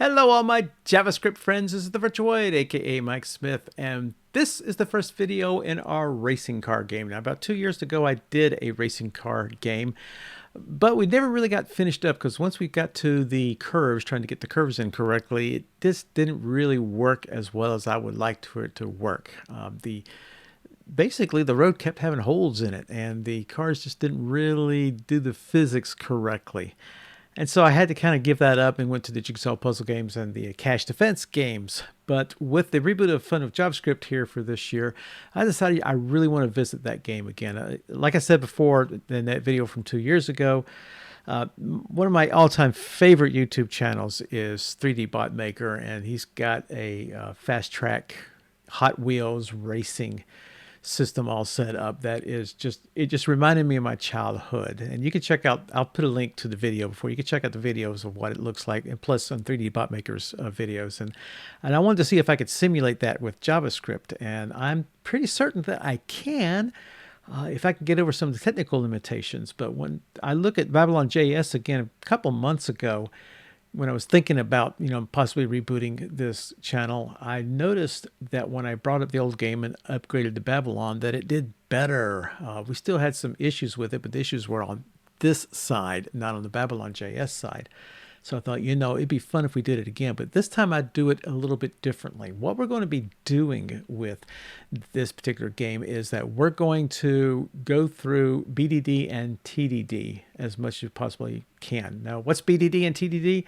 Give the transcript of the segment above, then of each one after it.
Hello all my JavaScript friends, this is TheVirtuoid, aka Mike Smith, and this is the first video in our racing car game. Now about 2 years ago I did a racing car game, but we never really got finished up because once we got to the curves, trying to get the curves in correctly, it just didn't really work as well as I would like for it to work. Basically the road kept having holes in it and the cars just didn't really do the physics correctly. And so I had to kind of give that up and went to the jigsaw puzzle games and the cache defense games. But with the reboot of Fun With JavaScript here for this year, I decided I really want to visit that game again. Like I said before in that video from 2 years ago, one of my all-time favorite YouTube channels is 3D Bot Maker, and he's got a fast track Hot Wheels racing system all set up that is just reminded me of my childhood. And you can check out, I'll put a link to the video before, you can check out the videos of what it looks like, and plus some 3D Bot Maker's videos, and I wanted to see if I could simulate that with JavaScript, and I'm pretty certain that I can if I can get over some of the technical limitations. But when I look at Babylon.js again a couple months ago, when I was thinking about, possibly rebooting this channel, I noticed that when I brought up the old game and upgraded to Babylon, that it did better. We still had some issues with it, but the issues were on this side, not on the Babylon.js side. So I thought, it'd be fun if we did it again, but this time I'd do it a little bit differently. What we're going to be doing with this particular game is that we're going to go through BDD and TDD as much as you possibly can. Now, what's BDD and TDD?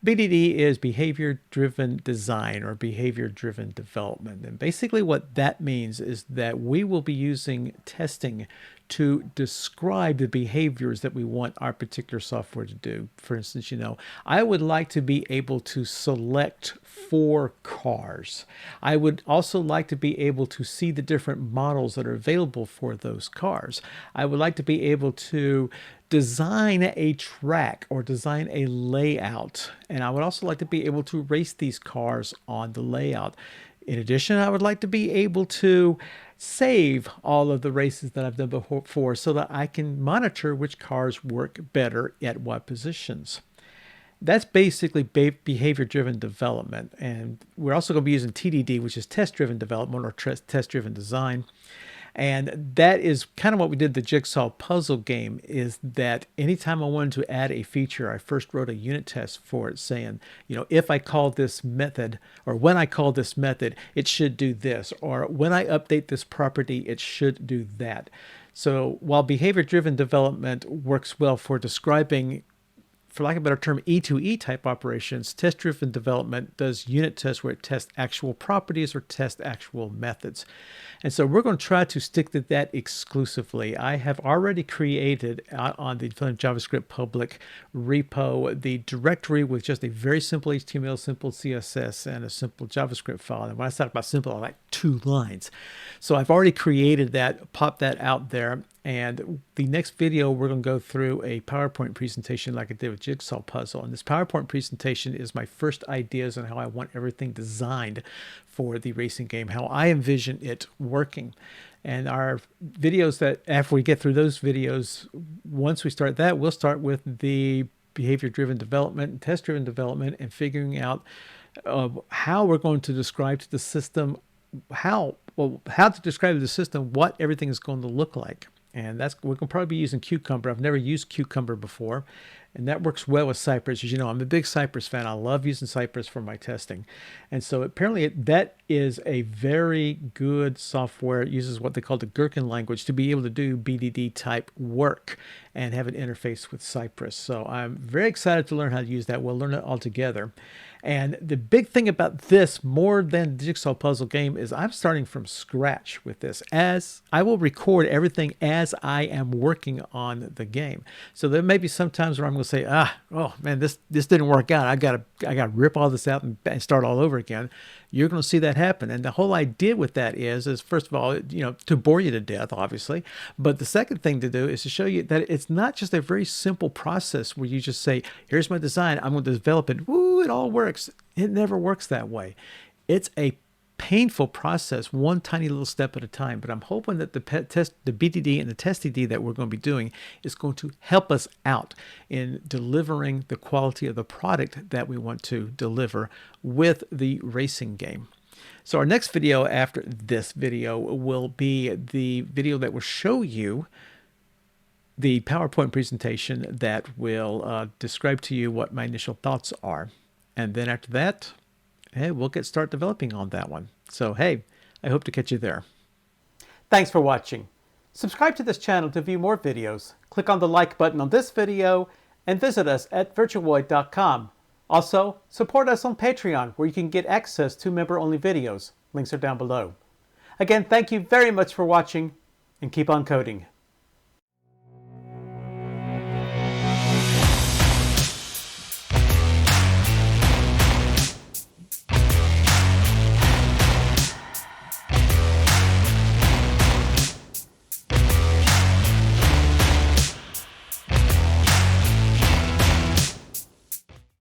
BDD is behavior-driven design or behavior-driven development. And basically what that means is that we will be using testing to describe the behaviors that we want our particular software to do. For instance, I would like to be able to select 4 cars. I would also like to be able to see the different models that are available for those cars. I would like to be able to design a track or design a layout. And I would also like to be able to race these cars on the layout. In addition, I would like to be able to save all of the races that I've done before so that I can monitor which cars work better at what positions. That's basically behavior-driven development. And we're also going to be using TDD, which is test-driven development or test-driven design. And that is kind of what we did the jigsaw puzzle game, is that anytime I wanted to add a feature, I first wrote a unit test for it saying, if I call this method, or when I call this method, it should do this, or when I update this property, it should do that. So while behavior-driven development works well for describing, for lack of a better term, E2E type operations, test-driven development does unit tests where it tests actual properties or tests actual methods. And so we're going to try to stick to that exclusively. I have already created on the JavaScript public repo the directory with just a very simple HTML, simple CSS, and a simple JavaScript file. And when I talk about simple, I like 2 lines. So I've already created that, popped that out there. And the next video, we're going to go through a PowerPoint presentation like I did with Jigsaw Puzzle. And this PowerPoint presentation is my first ideas on how I want everything designed for the racing game, how I envision it working. And our videos that, after we get through those videos, once we start that, we'll start with the behavior-driven development and test-driven development and figuring out how we're going to describe to the system, how to describe to the system what everything is going to look like. And we're going to probably be using Cucumber. I've never used Cucumber before, and that works well with Cypress. As you know, I'm a big Cypress fan. I love using Cypress for my testing. And so apparently that is a very good software. It uses what they call the Gherkin language to be able to do BDD type work and have an interface with Cypress. So I'm very excited to learn how to use that. We'll learn it all together. And the big thing about this, more than the jigsaw puzzle game, is I'm starting from scratch with this. As I will record everything as I am working on the game. So there may be some times where I'm going to say, oh man, this didn't work out. I got to rip all this out and start all over again. You're going to see that happen. And the whole idea with that is first of all, to bore you to death, obviously. But the second thing to do is to show you that it's not just a very simple process where you just say, here's my design, I'm going to develop it. Woo, it all works. It never works that way. It's a painful process, one tiny little step at a time. But I'm hoping that the BDD and the TestDD that we're going to be doing is going to help us out in delivering the quality of the product that we want to deliver with the racing game. So our next video after this video will be the video that will show you the PowerPoint presentation that will describe to you what my initial thoughts are. And then after that, hey, we'll start developing on that one. So, hey, I hope to catch you there. Thanks for watching. Subscribe to this channel to view more videos. Click on the like button on this video and visit us at TheVirtuoid.com. Also, support us on Patreon, where you can get access to member-only videos. Links are down below. Again, thank you very much for watching, and keep on coding.